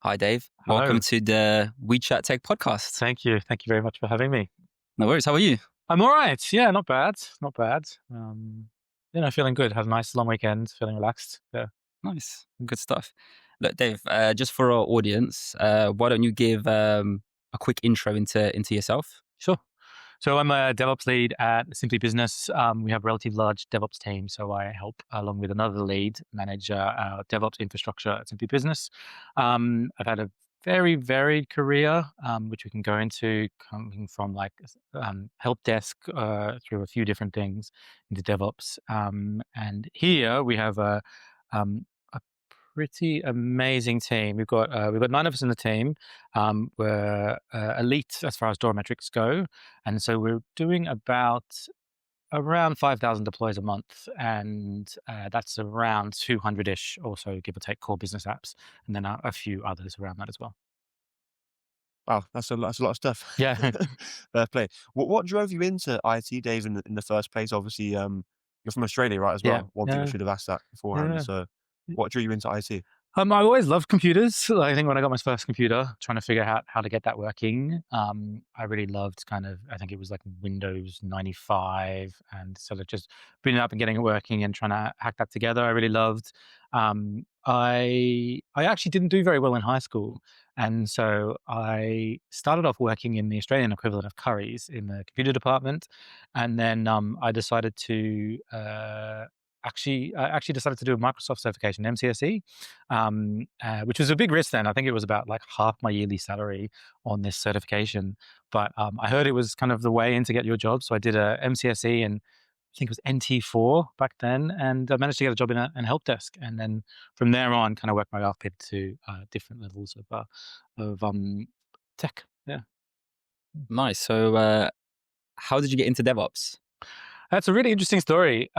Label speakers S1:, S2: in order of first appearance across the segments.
S1: Hi, Dave.
S2: Hello.
S1: Welcome to the We Chat Tech podcast.
S2: Thank you. Thank you very much for having me.
S1: No worries. How are you?
S2: I'm all right. Yeah, not bad. Not bad. Feeling good. Had a nice long weekend. Feeling relaxed. Yeah.
S1: Nice. Good stuff. Look, Dave, just for our audience, why don't you give a quick intro into yourself?
S2: Sure. So I'm a DevOps lead at Simply Business. We have a relatively large DevOps team, so I help along with another lead manage our DevOps infrastructure at Simply Business. I've had a very varied career, which we can go into, coming from help desk through a few different things into DevOps. And here we have a pretty amazing team. We've got 9 of us in the team. We're elite as far as DORA metrics go. And so we're doing around 5,000 deploys a month, and that's around 200-ish or so, give or take, core business apps, and then a few others around that as well.
S3: Wow, that's a lot of stuff.
S2: Yeah.
S3: Fair play. What drove you into IT, Dave, in the first place? Obviously, you're from Australia, right, as
S2: Yeah.
S3: well? One thing I
S2: Yeah.
S3: should have asked that beforehand.
S2: Yeah.
S3: So what drew you into IT?
S2: I always loved computers. I think when I got my first computer, trying to figure out how to get that working, I really loved I think it was like Windows 95, and sort of just bringing it up and getting it working and trying to hack that together. I really loved. I actually didn't do very well in high school, and so I started off working in the Australian equivalent of Curry's in the computer department, and then I decided to. I actually decided to do a Microsoft certification, MCSE, which was a big risk then. I think it was about like half my yearly salary on this certification. But I heard it was kind of the way in to get your job. So I did a MCSE, and I think it was NT4 back then. And I managed to get a job in a help desk. And then from there on, kind of worked my way up into different levels of tech. Yeah.
S1: Nice. So, how did you get into DevOps?
S2: That's a really interesting story.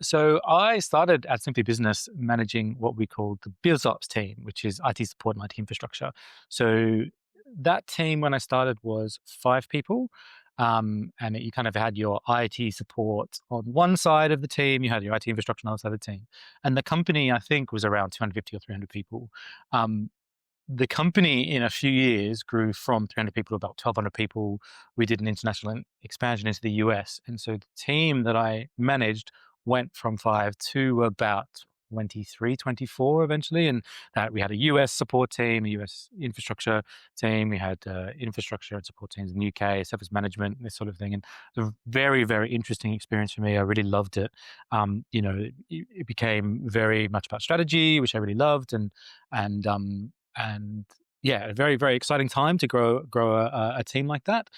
S2: So I started at Simply Business managing what we call the BizOps team, which is IT support and IT infrastructure. So that team, when I started, was 5 people. And you kind of had your IT support on one side of the team, you had your IT infrastructure on the other side of the team. And the company, I think, was around 250 or 300 people. The company in a few years grew from 300 people to about 1,200 people. We did an international expansion into the US. And so the team that I managed went from 5 to about 23, 24 eventually. And that we had a US support team, a US infrastructure team. We had infrastructure and support teams in the UK, service management, this sort of thing. And it was a very, very interesting experience for me. I really loved it. It became very much about strategy, which I really loved. And yeah, a very, very exciting time to grow a team like that.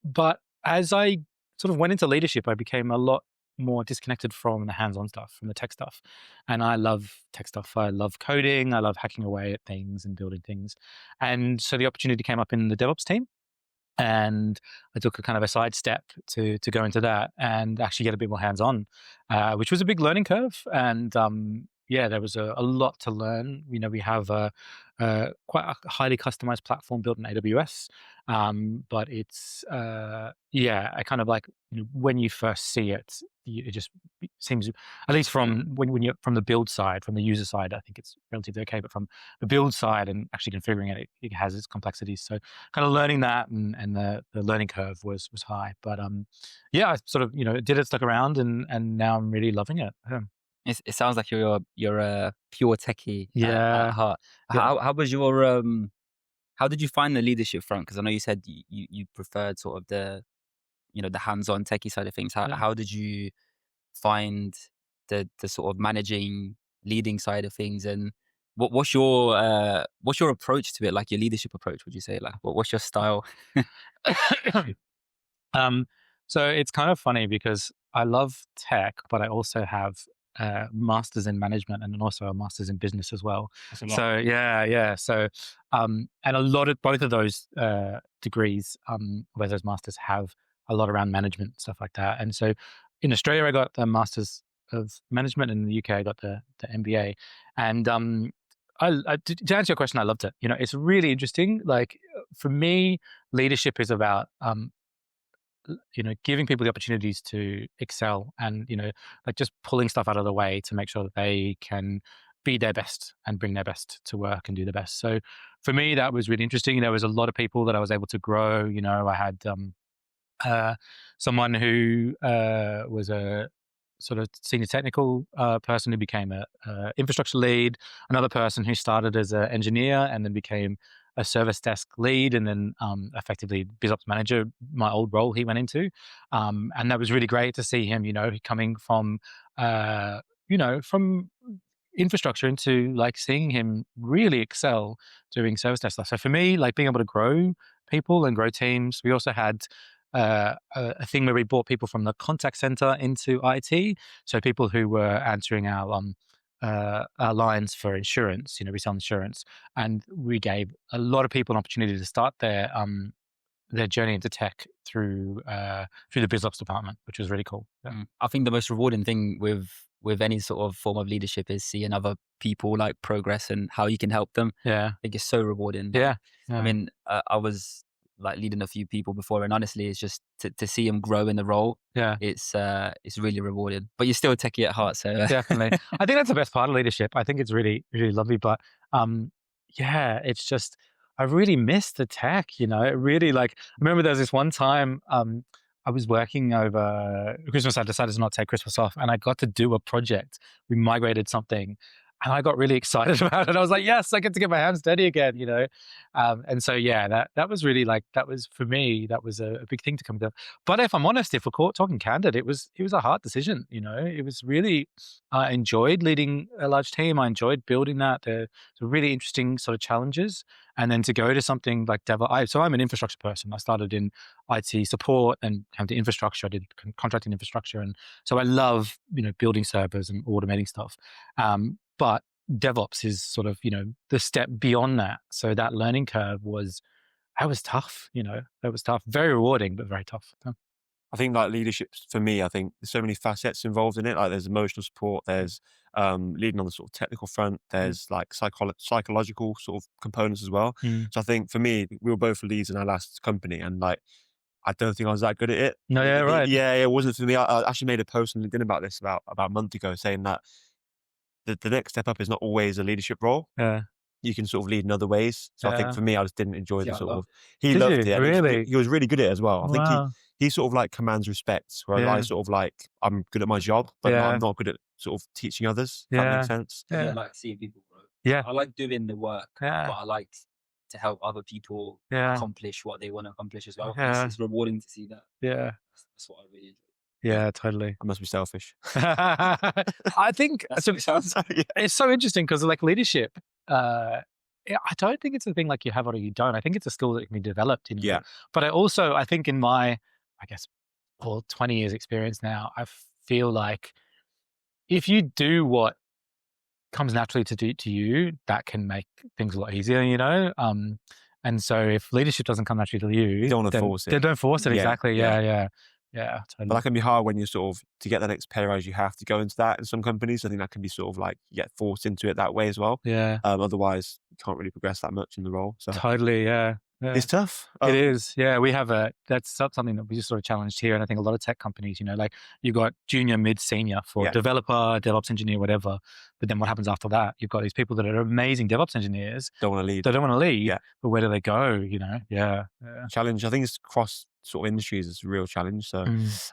S2: But as I sort of went into leadership, I became a lot more disconnected from the hands-on stuff, from the tech stuff. And I love tech stuff. I love coding. I love hacking away at things and building things. And so the opportunity came up in the DevOps team. And I took a kind of a side step to go into that and actually get a bit more hands-on, which was a big learning curve. And yeah, there was a lot to learn. We have quite a highly customized platform built in AWS, but it's I kind of like when you first see it, it just seems, at least from when you're from the build side, from the user side, I think it's relatively okay. But from the build side and actually configuring it, it has its complexities. So kind of learning that and the learning curve was high. But yeah, I sort of did it, stuck around, and now I'm really loving it. Yeah.
S1: It sounds like you're a pure techie at
S2: Yeah.
S1: heart.
S2: Yeah.
S1: How was your how did you find the leadership front? Because I know you said you preferred sort of the hands-on techie side of things.
S2: Yeah.
S1: How did you find the sort of managing, leading side of things, and what's your approach to it? Like your leadership approach, would you say? Like what's your style?
S2: um, so it's kind of funny because I love tech, but I also have masters in management and also a master's in business as well.
S3: That's a lot.
S2: So yeah. So and a lot of both of those degrees, where those masters have a lot around management, stuff like that. And so in Australia, I got the masters of management, and in the UK, I got the MBA. And to answer your question, I loved it. It's really interesting. Like for me, leadership is about giving people the opportunities to excel, and like just pulling stuff out of the way to make sure that they can be their best and bring their best to work and do their best. So for me, that was really interesting. There was a lot of people that I was able to grow. I had someone who was a sort of senior technical person who became a infrastructure lead, another person who started as an engineer and then became a service desk lead, and then effectively BizOps manager, my old role he went into. And that was really great to see him, coming from, from infrastructure into like seeing him really excel doing service desk stuff. So for me, like being able to grow people and grow teams, we also had a thing where we brought people from the contact center into IT. So people who were answering our lines for insurance, we sell insurance, and we gave a lot of people an opportunity to start their journey into tech through the BizOps department, which was really cool. Yeah.
S1: I think the most rewarding thing with any sort of form of leadership is seeing other people like progress and how you can help them.
S2: Yeah,
S1: I think it's so rewarding.
S2: Yeah.
S1: I mean, I was like leading a few people before, and honestly, it's just to see them grow in the role.
S2: Yeah,
S1: it's really rewarding. But you're still techie at heart, so
S2: definitely. I think that's the best part of leadership. I think it's really, really lovely. But it's just I really miss the tech. It really I remember there was this one time I was working over Christmas. I decided to not take Christmas off, and I got to do a project. We migrated something. And I got really excited about it. I was like, yes, I get to get my hands dirty again, And so, that was really that was, for me, that was a big thing to come to. But if I'm honest, if we're talking candid, it was a hard decision, It was really, I enjoyed leading a large team. I enjoyed building that. There's really interesting sort of challenges. And then to go to something like DevOps. So I'm an infrastructure person. I started in IT support and came to infrastructure. I did contracting infrastructure. And so I love, building servers and automating stuff. But DevOps is sort of, the step beyond that. So that learning curve was tough, that was tough, very rewarding, but very tough.
S3: I think like leadership for me, I think there's so many facets involved in it. Like there's emotional support, there's leading on the sort of technical front, there's like psychological sort of components as well. So I think for me, we were both leads in our last company, and I don't think I was that good at it.
S2: No, yeah, right.
S3: It wasn't for me. I actually made a post on LinkedIn about this about a month ago, saying that the next step up is not always a leadership role.
S2: Yeah.
S3: You can sort of lead in other ways. So I think for me, I just didn't enjoy the sort of. He
S2: Did
S3: loved
S2: you?
S3: it.
S2: Really?
S3: He was really good at it as well. I think
S2: Wow.
S3: he sort of commands respect, whereas I sort of I'm good at my job, but I'm not good at sort of teaching others. If that makes sense.
S1: I like seeing people grow.
S2: Yeah.
S1: I like doing the work, but I like to help other people accomplish what they want to accomplish as well. It's rewarding to see that.
S2: Yeah.
S1: That's what I really enjoy.
S2: Yeah, totally.
S3: I must be selfish.
S2: I think it's so interesting because leadership, I don't think it's a thing you have or you don't. I think it's a skill that can be developed in you.
S3: Yeah.
S2: But I think in my, 20 years experience now, I feel like if you do what comes naturally to you, that can make things a lot easier, And so if leadership doesn't come naturally to you
S3: don't want to force it.
S2: Don't force it, exactly. Yeah. Yeah, totally.
S3: But that can be hard when you sort of, to get the next pay rise, you have to go into that in some companies. I think that can be sort of you get forced into it that way as well.
S2: Yeah.
S3: Otherwise, you can't really progress that much in the role. So
S2: totally, yeah.
S3: It's tough.
S2: It is. Yeah, we have that's something that we just sort of challenged here. And I think a lot of tech companies, you've got junior, mid, senior for developer, DevOps engineer, whatever. But then what happens after that? You've got these people that are amazing DevOps engineers.
S3: Don't want to lead.
S2: They don't want to lead.
S3: Yeah.
S2: But where do they go? Yeah.
S3: Challenge. I think it's across sort of industries is a real challenge. So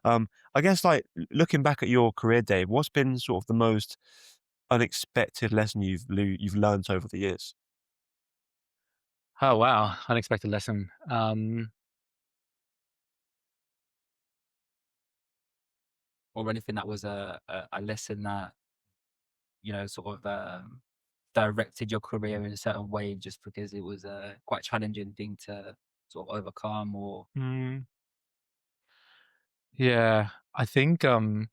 S3: I guess looking back at your career, Dave, what's been sort of the most unexpected lesson you've learned over the years?
S2: Oh, wow. Unexpected lesson.
S1: Or anything that was a lesson that, sort of directed your career in a certain way just because it was a quite challenging thing to sort of overcome or...
S2: Yeah, I think...
S3: Tough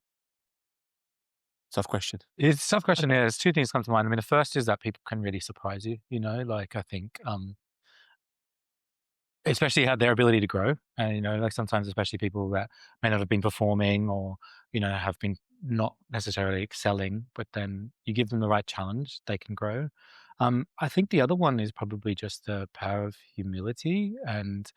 S3: question.
S2: It's a tough question. Yeah, there's two things come to mind. I mean, the first is that people can really surprise you, I think... especially had their ability to grow, and sometimes especially people that may not have been performing or have been not necessarily excelling, but then you give them the right challenge, they can grow. I think the other one is probably just the power of humility, and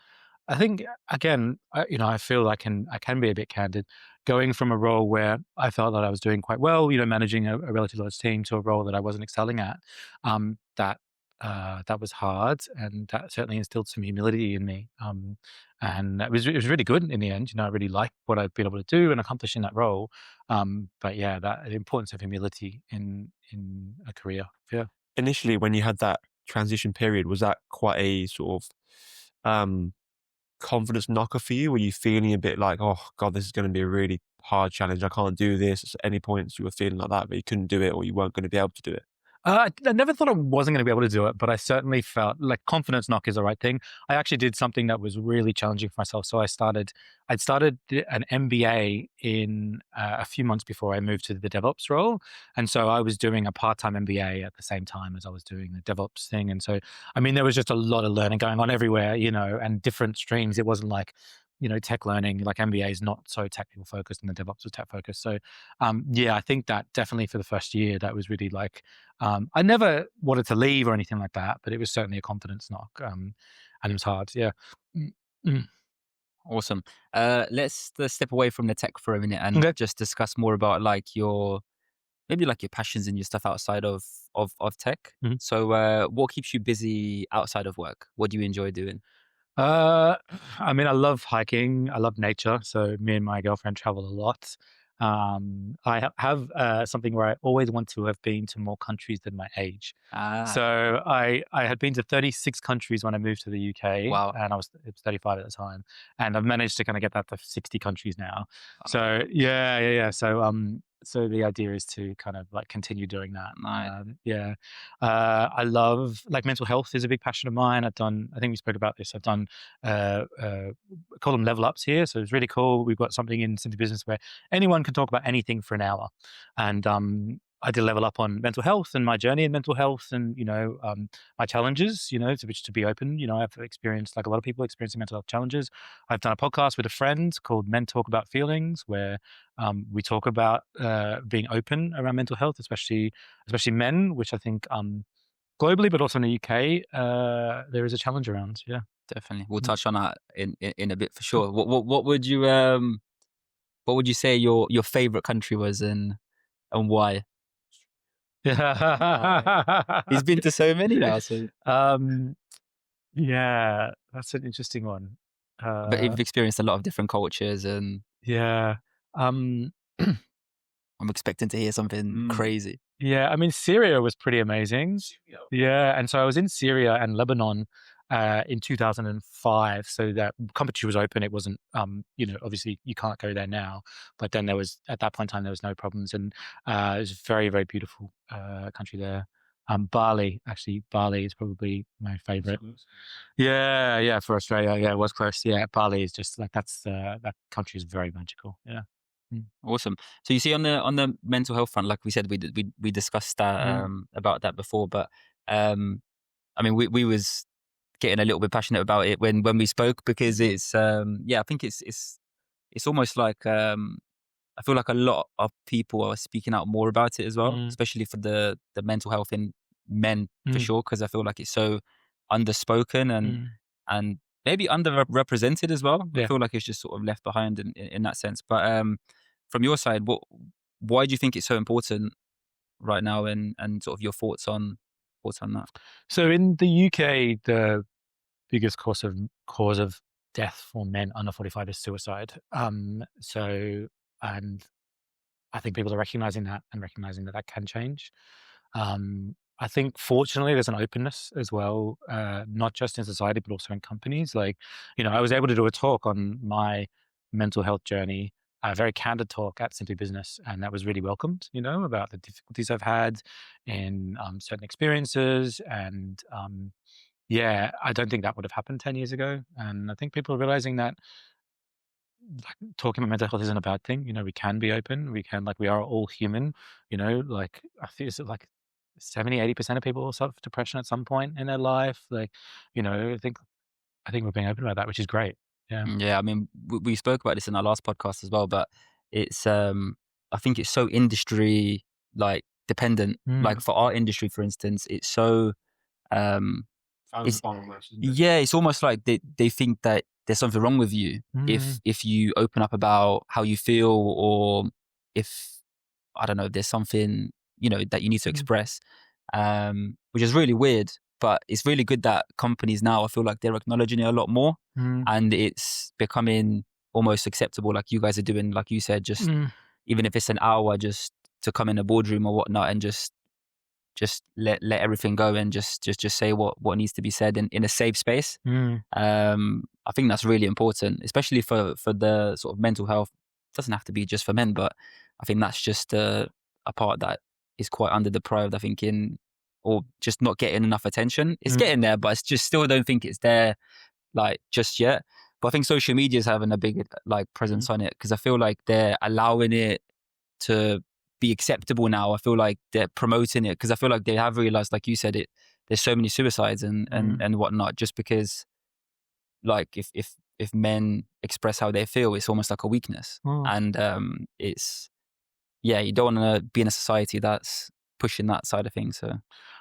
S2: I think again, I feel I can be a bit candid. going from a role where I felt that I was doing quite well, managing a relatively large team, to a role that I wasn't excelling at, that was hard, and that certainly instilled some humility in me. And it was really good in the end. I really liked what I've been able to do and accomplish in that role. But yeah, the importance of humility in a career. Yeah.
S3: Initially, when you had that transition period, was that quite a sort of confidence knocker for you? Were you feeling a bit like, oh God, this is going to be a really hard challenge, I can't do this? At any points you were feeling like that, but you couldn't do it, or you weren't going to be able to do it?
S2: I never thought I wasn't going to be able to do it, but I certainly felt like confidence knock is the right thing. I actually did something that was really challenging for myself. So I'd started an MBA in a few months before I moved to the DevOps role. And so I was doing a part-time MBA at the same time as I was doing the DevOps thing. And so, there was just a lot of learning going on everywhere, and different streams. It wasn't like, tech learning, like MBA is not so technical focused and the DevOps was tech focused. So, I think that definitely for the first year, that was really like, I never wanted to leave or anything like that, but it was certainly a confidence knock. And it was hard. Yeah.
S1: Awesome. Let's step away from the tech for a minute and just discuss more about like your passions and your stuff outside of tech.
S2: Mm-hmm.
S1: So what keeps you busy outside of work? What do you enjoy doing?
S2: I love hiking. I love nature. So me and my girlfriend travel a lot. I have something where I always want to have been to more countries than my age. So I had been to 36 countries when I moved to the UK.
S1: Wow.
S2: And it was 35 at the time. And I've managed to kind of get that to 60 countries now. So yeah. So the idea is to kind of like continue doing that.
S1: Nice.
S2: I love, like, mental health is a big passion of mine. I think we spoke about this. I've done, call them level ups here. So it's really cool. We've got something in Simply Business where anyone can talk about anything for an hour. And I did level up on mental health and my journey in mental health and, my challenges, to which to be open. I've experienced, like a lot of people, experiencing mental health challenges. I've done a podcast with a friend called Men Talk About Feelings, where we talk about being open around mental health, especially men, which I think globally, but also in the UK, there is a challenge around. Yeah,
S1: definitely. We'll touch on that in a bit for sure. What would you say your favorite country was and why? He's been to so many now. So
S2: yeah, that's an interesting one.
S1: But you've experienced a lot of different cultures and
S2: I'm
S1: expecting to hear something crazy.
S2: Yeah, Syria was pretty amazing. Yeah, and so I was in Syria and Lebanon in 2005. So that country was open. It wasn't, obviously you can't go there now. But then at that point in time, there was no problems. And it was a very, very beautiful country there. Bali is probably my favorite. Yeah, for Australia. Yeah, it was close. Yeah, Bali is just like, that country is very magical. Yeah.
S1: Awesome. So you see, on the mental health front, like we said, we discussed that about that before, but we was getting a little bit passionate about it when we spoke, because it's I think it's almost like I feel like a lot of people are speaking out more about it as well, especially for the mental health in men, for sure, because I feel like it's so underspoken and maybe underrepresented as well. I feel like it's just sort of left behind in that sense. But from your side, why do you think it's so important right now, and sort of your thoughts on that?
S2: So in the UK, the biggest cause of death for men under 45 is suicide. And I think people are recognizing that and recognizing that can change. I think fortunately there's an openness as well, not just in society, but also in companies. Like, I was able to do a talk on my mental health journey, a very candid talk at Simply Business, and that was really welcomed, about the difficulties I've had in certain experiences. And I don't think that would have happened 10 years ago. And I think people are realizing that, like, talking about mental health isn't a bad thing. We can be open. We can, like, we are all human. Like, I think it's like 70-80% of people suffer depression at some point in their life. Like, I think we're being open about that, which is great.
S1: Yeah. We spoke about this in our last podcast as well, but it's I think it's so industry like dependent. Like for our industry, for instance, it's so it's almost like they think that there's something wrong with you if you open up about how you feel, or if, I don't know, there's something, you know, that you need to express, which is really weird. But it's really good that companies now, I feel like they're acknowledging it a lot more, and it's becoming almost acceptable, like you guys are doing, like you said, just even if it's an hour, just to come in a boardroom or whatnot and just let everything go and just say what needs to be said in a safe space. I think that's really important, especially for the sort of mental health. It doesn't have to be just for men, but I think that's just a part that is quite underdeprived, I think, or just not getting enough attention. It's getting there, but it's just still don't think it's there like just yet. But I think social media is having a big like presence on it, because I feel like they're allowing it to be acceptable now. I feel like they're promoting it, because I feel like they have realized, like you said, there's so many suicides and whatnot, just because like if men express how they feel, it's almost like a weakness. And it's, yeah, you don't want to be in a society that's pushing that side of things. So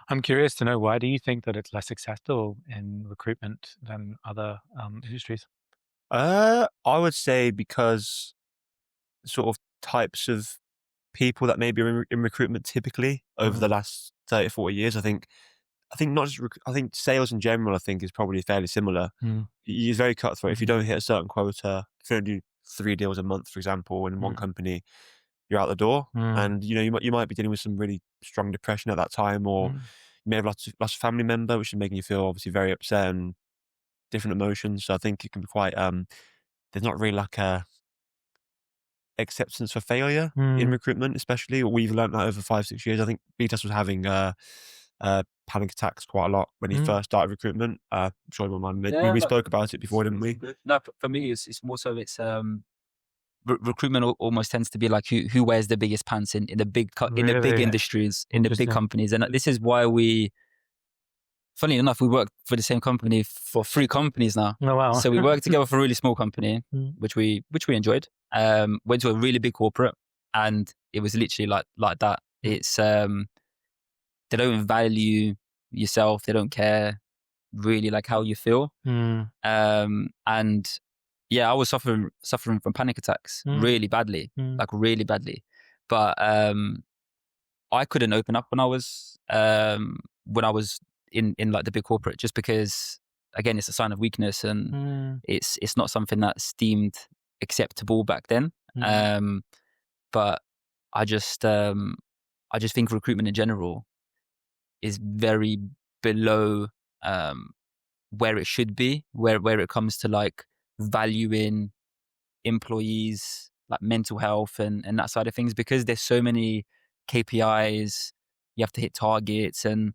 S2: I'm curious to know, why do you think that it's less accessible in recruitment than other industries?
S3: I would say because sort of types of people that maybe are in recruitment typically over the last 30, 40 years, I think not just, I think sales in general, I think is probably fairly similar. It's very cutthroat. If you don't hit a certain quota, if you don't do 3 deals a month, for example, in one company, you're out the door. And, you know, you might be dealing with some really strong depression at that time, or you may have lost a family member, which is making you feel obviously very upset and different emotions. So I think it can be quite, there's not really like a acceptance for failure in recruitment, especially. We've learned that over 5-6 years. I think Vytas was having panic attacks quite a lot when he first started recruitment. I'm sure we spoke about it before, didn't we?
S1: No, for me, it's more so recruitment almost tends to be like who wears the biggest pants in the big in the big industries, in the big companies. And this is why funny enough, we worked for the same company for 3 companies now.
S2: Oh, wow.
S1: So we worked together for a really small company, which we enjoyed. Went to a really big corporate, and it was literally like that. It's they don't value yourself. They don't care really like how you feel. And yeah, I was suffering from panic attacks really badly, like really badly. But I couldn't open up when I was in like the big corporate, just because, again, it's a sign of weakness, and it's not something that's deemed acceptable back then. But I just think recruitment in general is very below where it should be, where it comes to like valuing employees, like mental health and that side of things, because there's so many KPIs, you have to hit targets, and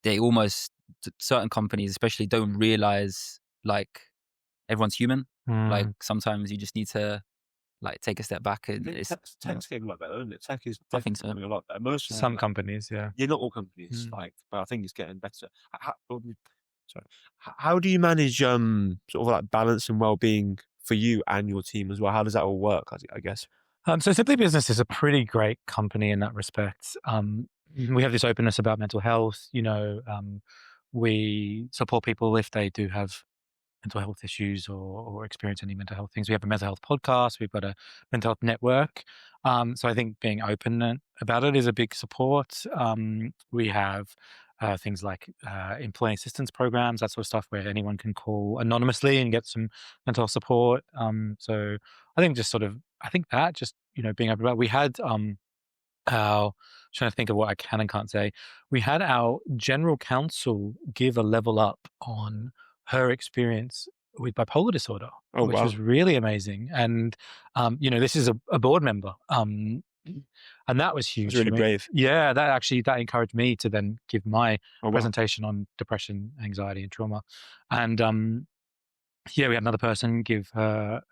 S1: they almost, certain companies especially, don't realize like everyone's human. Like sometimes you just need to like take a step back. And
S3: tech's getting a lot better, isn't it? Tech is
S1: I think so.
S3: becoming a lot better.
S2: Some companies, yeah,
S3: not all companies, like, but I think it's getting better. How do you manage sort of like balance and well-being for you and your team as well? How does that all work, I guess?
S2: So Simply Business is a pretty great company in that respect. We have this openness about mental health. You know, we support people if they do have mental health issues or experience any mental health things. We have a mental health podcast. We've got a mental health network. So I think being open about it is a big support. We have things like employee assistance programs, that sort of stuff, where anyone can call anonymously and get some mental health support. So I think you know, being open about it. We had trying to think of what I can and can't say. We had our general counsel give a level up on her experience with bipolar disorder, which was really amazing. And, you know, this is a board member. And that was huge.
S3: It's really brave.
S2: Yeah, that encouraged me to then give my presentation on depression, anxiety, and trauma. And yeah, we had another person give a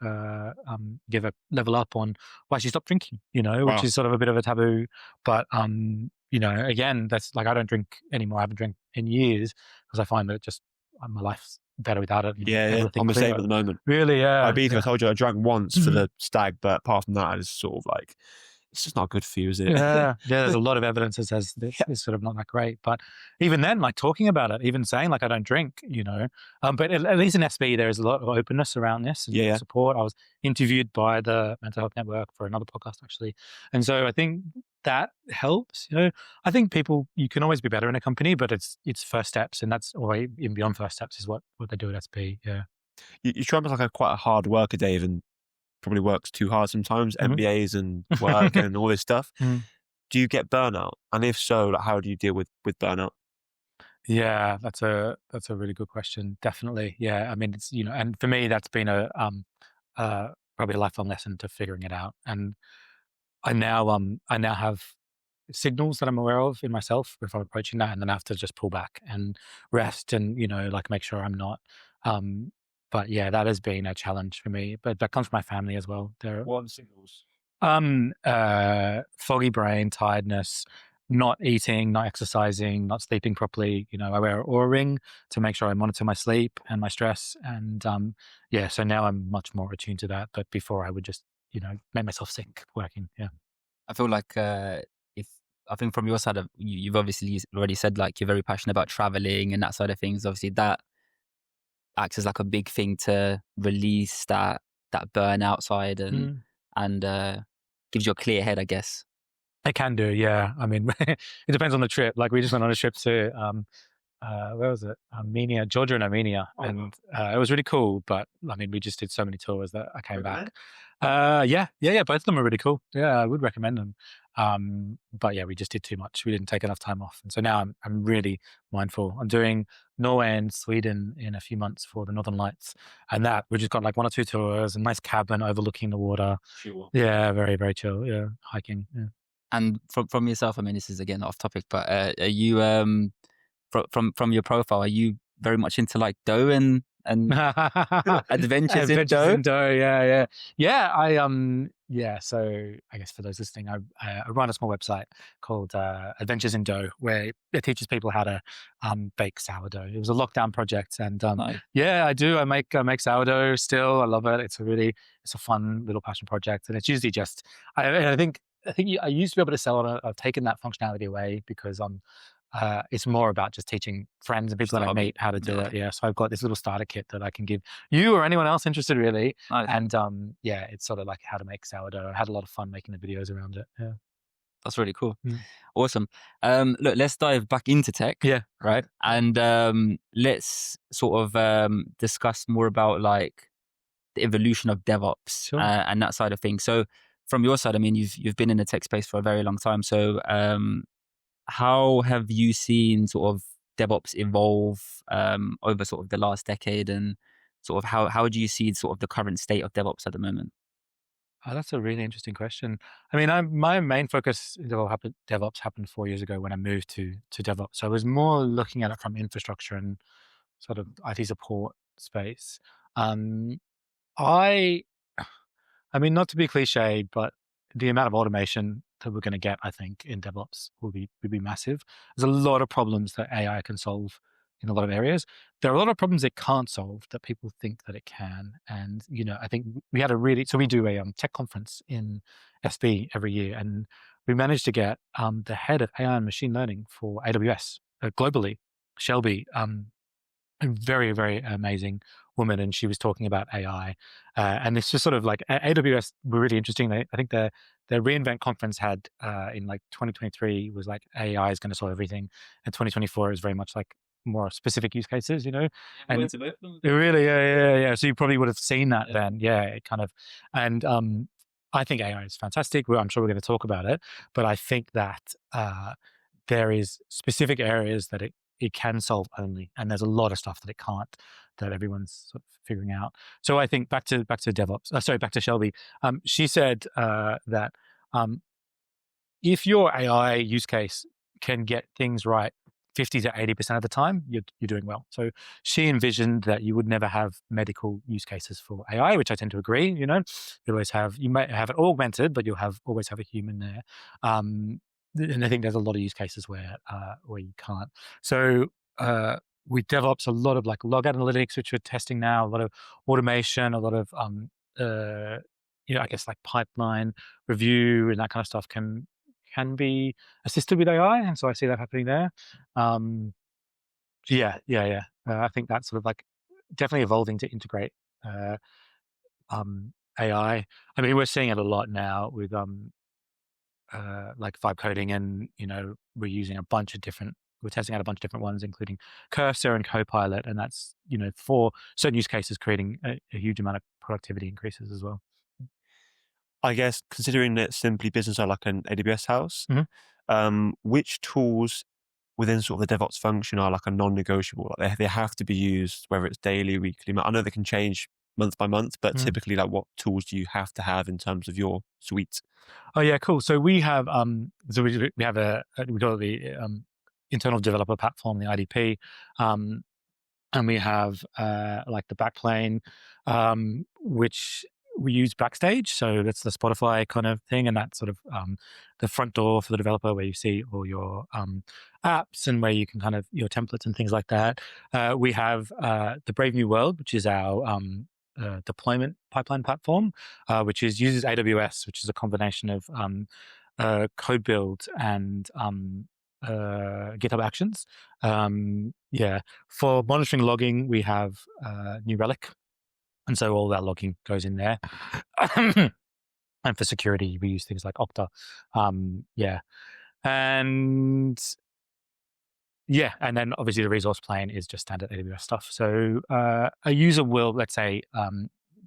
S2: level up on why she stopped drinking, you know, which is sort of a bit of a taboo. But you know, again, that's like, I don't drink anymore. I haven't drank in years, because I find that just my life's better without it.
S3: Yeah, I'm the same at the moment.
S2: Really, yeah.
S3: I told you I drank once for the stag, but apart from that, I just sort of like, it's just not good for you, is it?
S2: Yeah, there's a lot of evidence that says this is sort of not that great. But even then, like talking about it, even saying like I don't drink, but at least in SB there is a lot of openness around this and support. I was interviewed by the Mental Health Network for another podcast actually, and so I think that helps. I think you can always be better in a company, but it's first steps, and that's or even beyond first steps is what they do at SB. Yeah,
S3: you try to be like quite a hard worker, Dave, and probably works too hard sometimes, MBAs and work and all this stuff. Do you get burnout? And if so, like, how do you deal with burnout?
S2: Yeah, that's a really good question. Definitely. Yeah. I mean, it's, and for me, that's been probably a lifelong lesson to figuring it out. And I now have signals that I'm aware of in myself if I'm approaching that, and then I have to just pull back and rest and, like make sure I'm not, but yeah, that has been a challenge for me, but that comes from my family as well.
S3: What are the signals?
S2: Foggy brain, tiredness, not eating, not exercising, not sleeping properly. I wear an Oura ring to make sure I monitor my sleep and my stress. And so now I'm much more attuned to that. But before I would just, make myself sick working. Yeah.
S1: I feel like I think from your side of you've obviously already said like you're very passionate about traveling and that side of things. Obviously that acts as like a big thing to release that burnout side and gives you a clear head, I guess.
S2: It can do, yeah. I mean, it depends on the trip. Like we just went on a trip to where was it? Armenia, Georgia and Armenia, and it was really cool. But I mean, we just did so many tours that I came back. Yeah. Both of them are really cool. Yeah, I would recommend them. But yeah, we just did too much. We didn't take enough time off, and so now I'm really mindful. I'm doing Norway and Sweden in a few months for the Northern Lights, and that we just got like 1 or 2 tours, a nice cabin overlooking the water.
S3: Sure.
S2: Yeah, very very chill. Yeah, hiking. Yeah.
S1: And from yourself, I mean, this is again off topic, but are you from your profile, are you very much into like dough and adventures in dough?
S2: Yeah. So I guess for those listening, I run a small website called Adventures in Dough, where it teaches people how to bake sourdough. It was a lockdown project, and
S1: Nice.
S2: yeah, I do. I make sourdough still. I love it. It's a fun little passion project, and it's usually just I think I used to be able to sell it. I've taken that functionality away because it's more about just teaching friends and people that I meet how to do it. Yeah. So I've got this little starter kit that I can give you or anyone else interested really.
S1: Nice.
S2: And it's sort of like how to make sourdough. I had a lot of fun making the videos around it. Yeah.
S1: That's really cool. Awesome. Look, let's dive back into tech.
S2: Yeah.
S1: Right. And let's sort of discuss more about like the evolution of DevOps and that side of things. So from your side, I mean, you've been in the tech space for a very long time. So how have you seen sort of DevOps evolve over sort of the last decade, and sort of how do you see sort of the current state of DevOps at the moment?
S2: Oh, that's a really interesting question. I mean, my main focus in DevOps happened 4 years ago when I moved to DevOps. So I was more looking at it from infrastructure and sort of IT support space. I mean, not to be cliche, but the amount of automation that we're going to get, I think, in DevOps will be massive. There's a lot of problems that AI can solve in a lot of areas. There are a lot of problems it can't solve that people think that it can. And, I think we do a tech conference in SB every year, and we managed to get the head of AI and machine learning for AWS globally, Shelby, a very, very amazing woman, and she was talking about AI. And it's just sort of like AWS were really interesting. I think their reInvent conference had in like 2023 was like AI is going to solve everything, and 2024 is very much like more specific use cases, And really, yeah. So you probably would have seen that then, yeah. It kind of, and I think AI is fantastic. I'm sure we're going to talk about it, but I think that there is specific areas that it can solve only, and there's a lot of stuff that it can't, that everyone's sort of figuring out. So I think back to DevOps. Back to Shelby. She said that if your AI use case can get things right 50 to 80% of the time, you're doing well. So she envisioned that you would never have medical use cases for AI, which I tend to agree. You might have it augmented, but you'll always have a human there. And I think there's a lot of use cases where you can't. So with DevOps, a lot of like log analytics, which we're testing now, a lot of automation, a lot of I guess like pipeline review and that kind of stuff can be assisted with AI, and so I see that happening there. Yeah. I think that's sort of like definitely evolving to integrate AI. I mean, we're seeing it a lot now with like vibe coding, and we're testing out a bunch of different ones, including Cursor and Copilot, and that's for certain use cases creating a huge amount of productivity increases as well.
S3: I guess considering that Simply Business are like an AWS house,
S2: Mm-hmm.
S3: which tools within sort of the DevOps function are like a non-negotiable? Like they have to be used, whether it's daily, weekly. I know they can change month by month, but typically, like, what tools do you have to have in terms of your suite?
S2: Oh yeah, cool. So we have we have we call it the internal developer platform, the IDP, and we have like the backplane, which we use Backstage. So that's the Spotify kind of thing, and that's sort of the front door for the developer, where you see all your apps and where you can kind of your templates and things like that. We have the Brave New World, which is our deployment pipeline platform, which uses AWS, which is a combination of code build and GitHub Actions. For monitoring logging, we have New Relic, and so all that logging goes in there. And for security, we use things like Okta. And then obviously the resource plane is just standard AWS stuff. So a user will, let's say,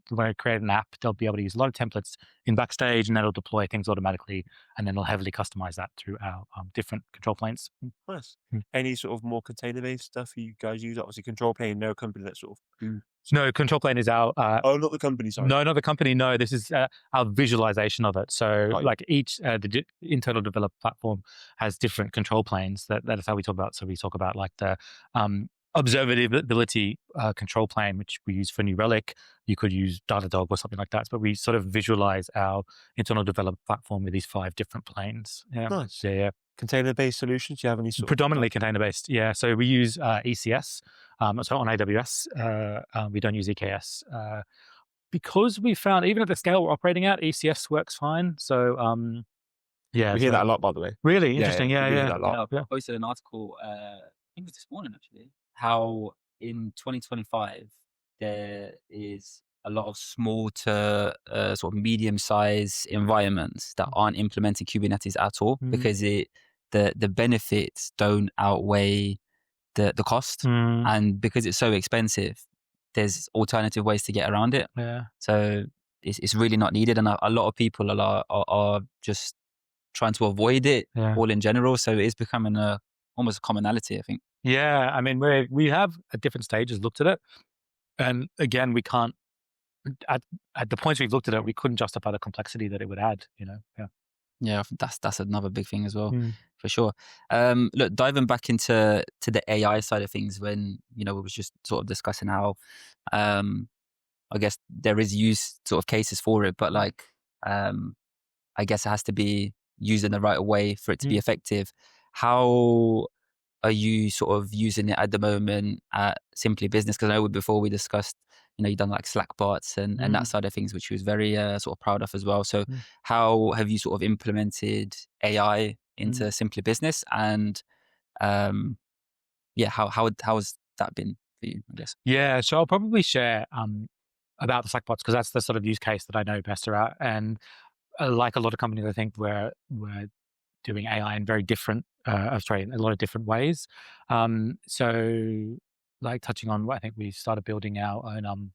S2: when I create an app, they'll be able to use a lot of templates in Backstage, and that'll deploy things automatically, and then they'll heavily customize that through our different control planes.
S3: Nice. Any sort of more container-based stuff you guys use? Obviously, control plane, no company that sort of...
S2: No, control plane is our...
S3: not the company, sorry.
S2: No, not the company. No, this is our visualization of it. So like each the internal developer platform has different control planes. That is how we talk about. So we talk about like the observability control plane, which we use for New Relic. You could use Datadog or something like that. But we sort of visualize our internal developer platform with these 5 different planes. Yeah.
S3: Nice.
S2: Yeah.
S3: Container-based solutions? Do you have any sort
S2: Predominantly container-based, yeah. So we use ECS. So on AWS, we don't use EKS. Because we found, even at the scale we're operating at, ECS works fine. So, yeah.
S3: We hear that a lot, by the way.
S2: Really? Interesting. Yeah.
S1: I posted an article, I think it was this morning, actually, how in 2025, there is a lot of small to sort of medium-sized environments that aren't implementing Kubernetes at all, because the benefits don't outweigh the cost, and because it's so expensive, there's alternative ways to get around it.
S2: Yeah.
S1: So it's really not needed, and a lot of people are just trying to avoid it all in general. So it's becoming almost a commonality, I think.
S2: Yeah, I mean, we have at different stages looked at it, and again, we can't. At the points we've looked at it, we couldn't justify the complexity that it would add.
S1: Yeah, that's another big thing as well, for sure. Look, diving back into the AI side of things, when we was just sort of discussing how, I guess there is use sort of cases for it, but like, I guess it has to be used in the right way for it to be effective. How are you sort of using it at the moment at Simply Business? Because I know before we discussed, you've done like Slack bots and that side of things, which you was very sort of proud of as well. So how have you sort of implemented AI into Simply Business? And how has that been for you, I guess?
S2: Yeah, so I'll probably share about the Slack bots, because that's the sort of use case that I know best about. And like a lot of companies, I think we're doing AI in very different, in a lot of different ways. So like touching on what I think we started building our own,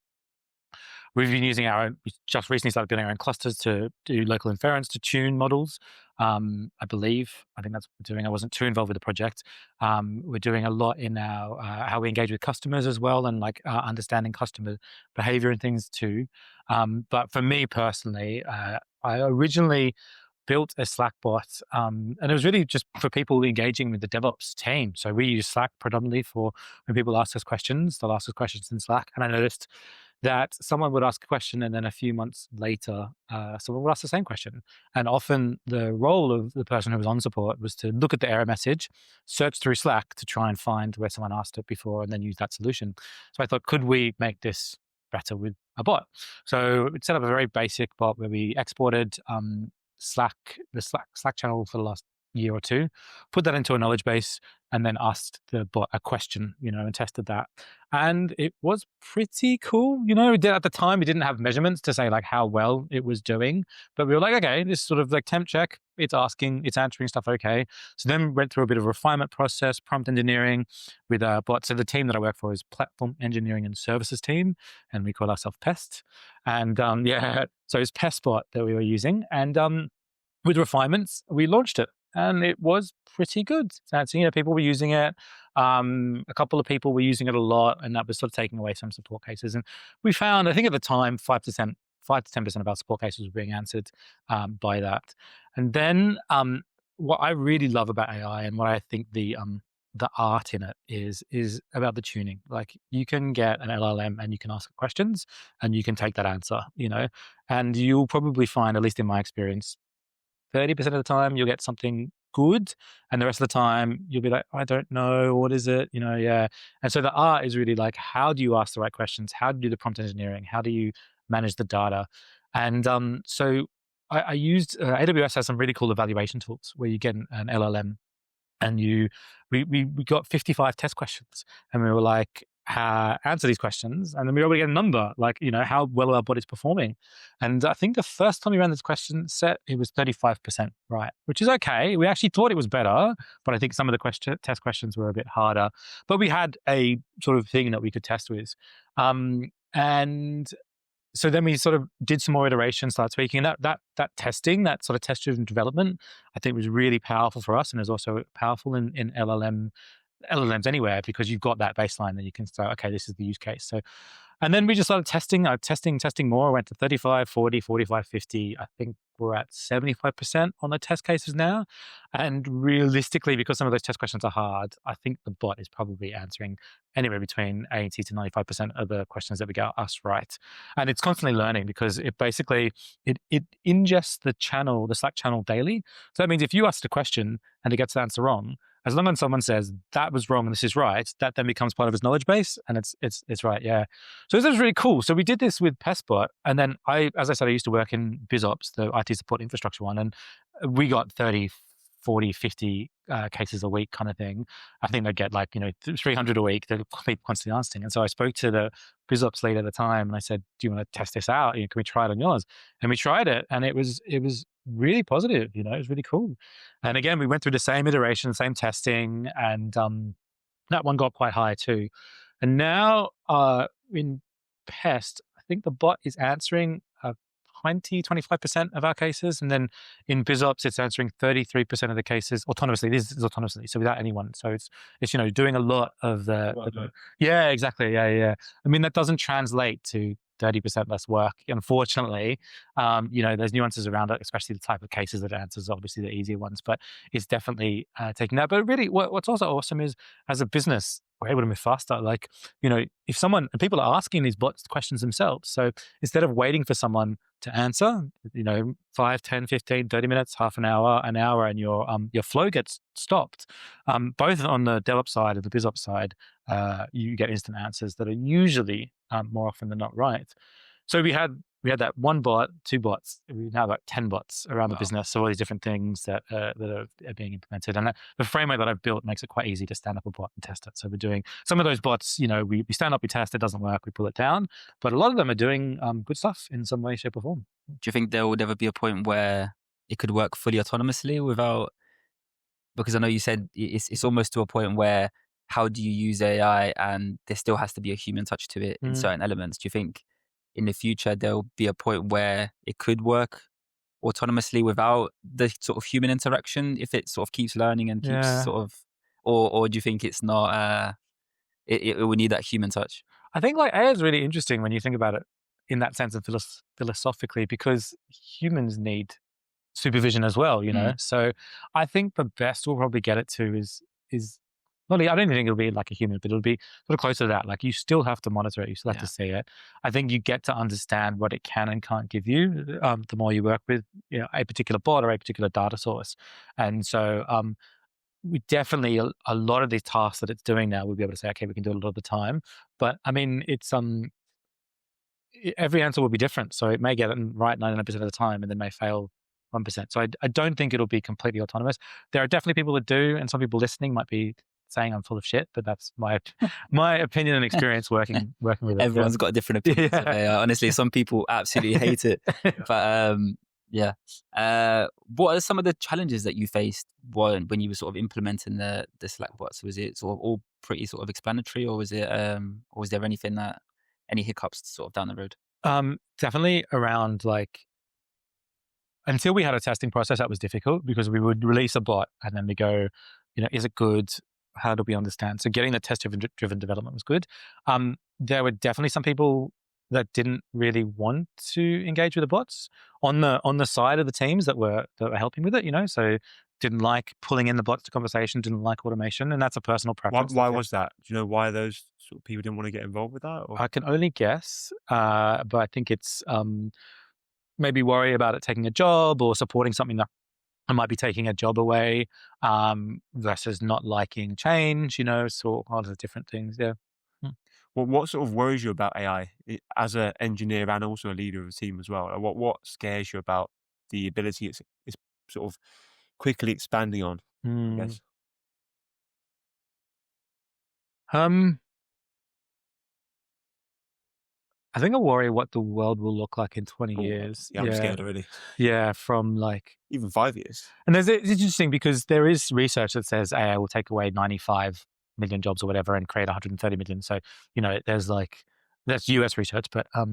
S2: we've been using we just recently started building our own clusters to do local inference, to tune models. I think that's what we're doing. I wasn't too involved with the project. We're doing a lot in our, how we engage with customers as well, and like understanding customer behavior and things too. But for me personally, I originally built a Slack bot, and it was really just for people engaging with the DevOps team. So we use Slack predominantly for when people ask us questions. They'll ask us questions in Slack, and I noticed that someone would ask a question, and then a few months later, someone would ask the same question. And often the role of the person who was on support was to look at the error message, search through Slack to try and find where someone asked it before, and then use that solution. So I thought, could we make this better with a bot. So we set up a very basic bot where we exported the Slack channel for the last year or two, put that into a knowledge base, and then asked the bot a question, and tested that. And it was pretty cool. At the time, we didn't have measurements to say like how well it was doing, but we were like, okay, this sort of like temp check, it's answering stuff okay. So then we went through a bit of a refinement process, prompt engineering with a bot. So the team that I work for is Platform Engineering and Services team, and we call ourselves PEST. And so it's PEST bot that we were using. And with refinements, we launched it. And it was pretty good. So, people were using it. A couple of people were using it a lot, and that was sort of taking away some support cases. And we found, I think at the time, 5 to 10% of our support cases were being answered by that. And then what I really love about AI and what I think the art in it is about the tuning. Like you can get an LLM and you can ask it questions and you can take that answer, and you'll probably find, at least in my experience, 30% of the time you'll get something good, and the rest of the time you'll be like, I don't know, what is it? And so the art is really like, how do you ask the right questions? How do you do the prompt engineering? How do you manage the data? And so I used AWS has some really cool evaluation tools where you get an LLM and we got 55 test questions, and we were like, answer these questions, and then we were able to get a number, like, how well our body's performing. And I think the first time we ran this question set, it was 35% right, which is okay. We actually thought it was better, but I think some of the test questions were a bit harder. But we had a sort of thing that we could test with. And so then we sort of did some more iterations, started tweaking. And that testing, that sort of test-driven development, I think was really powerful for us, and is also powerful in LLMs anywhere, because you've got that baseline that you can say, okay, this is the use case. So, and then we just started testing more. Went to 35, 40, 45, 50. I think we're at 75% on the test cases now. And realistically, because some of those test questions are hard, I think the bot is probably answering anywhere between 80 to 95% of the questions that we get asked right. And it's constantly learning, because it basically, it ingests the Slack channel daily. So that means if you ask a question and it gets the answer wrong, as long as someone says that was wrong and this is right, that then becomes part of his knowledge base, and it's right, yeah. So this was really cool. So we did this with PestBot, and then as I said, I used to work in BizOps, the IT support infrastructure one, and we got 30, 40, 50 cases a week kind of thing. I think they'd get 300 a week. They're constantly asking. And so I spoke to the BizOps lead at the time, and I said, do you want to test this out? Can we try it on yours? And we tried it, and it was really positive. It was really cool. And again, we went through the same iteration, same testing, and that one got quite high too. And now in Pest, I think the bot is answering 25% of our cases. And then in BizOps, it's answering 33% of the cases autonomously. This is autonomously, so without anyone. So it's doing a lot of yeah, exactly. Yeah. I mean, that doesn't translate to 30% less work, unfortunately. There's nuances around it, especially the type of cases that it answers, obviously the easier ones, but it's definitely taking that. But really, what's also awesome is, as a business, we're able to move faster. Like, if someone, and people are asking these bots questions themselves. So instead of waiting for someone to answer, 5, 10, 15, 30 minutes, half an hour, and your flow gets stopped. Both on the DevOps side and the BizOps side, you get instant answers that are usually more often than not right. So we had that one bot, 2 bots. We now got 10 bots around the business. So all these different things that are being implemented, and the framework that I've built makes it quite easy to stand up a bot and test it. So we're doing some of those bots. We stand up, we test, it doesn't work, we pull it down. But a lot of them are doing good stuff in some way, shape, or form.
S1: Do you think there would ever be a point where it could work fully autonomously without? Because I know you said it's almost to a point where, how do you use AI, and there still has to be a human touch to it in certain elements. Do you think in the future there'll be a point where it could work autonomously without the sort of human interaction, if it sort of keeps learning and keeps sort of, or do you think it's not, it will need that human touch?
S2: I think AI is really interesting when you think about it in that sense, and philosophically, because humans need supervision as well, So I think the best we'll probably get it to is well, I don't think it'll be like a human, but it'll be sort of closer to that. Like, you still have to monitor it, you still have to see it. I think you get to understand what it can and can't give you the more you work with a particular bot or a particular data source. And so we definitely, a lot of these tasks that it's doing now, we'll be able to say, okay, we can do it a lot of the time. But I mean, it's every answer will be different. So it may get it right 99% of the time and then may fail 1%. So I don't think it'll be completely autonomous. There are definitely people that do, and some people listening might be saying I'm full of shit, but that's my opinion and experience working with it.
S1: Everyone's got a different opinion.
S2: Yeah.
S1: Honestly, some people absolutely hate it. But what are some of the challenges that you faced when you were sort of implementing the Slack bots? Was it sort of all pretty sort of explanatory, or was there anything any hiccups sort of down the road?
S2: Definitely around like, until we had a testing process, that was difficult because we would release a bot and then we go, is it good? How do we understand? So getting the test-driven development was good. There were definitely some people that didn't really want to engage with the bots on the side of the teams that were helping with it, so didn't like pulling in the bots to conversation, didn't like automation, and that's a personal preference.
S3: Why was that? Do you know why those sort of people didn't want to get involved with that? Or?
S2: I can only guess, but I think it's maybe worry about it taking a job or supporting something that I might be taking a job away, versus not liking change, so all of different things. Yeah.
S3: Well, what sort of worries you about AI as an engineer and also a leader of a team as well? What scares you about the ability it's sort of quickly expanding on, I guess?
S2: I think I worry what the world will look like in 20 years.
S3: Yeah, I'm scared already.
S2: Yeah, from like...
S3: Even 5 years.
S2: And it's interesting because there is research that says AI will take away 95 million jobs or whatever and create 130 million. So, there's like... That's US research, but I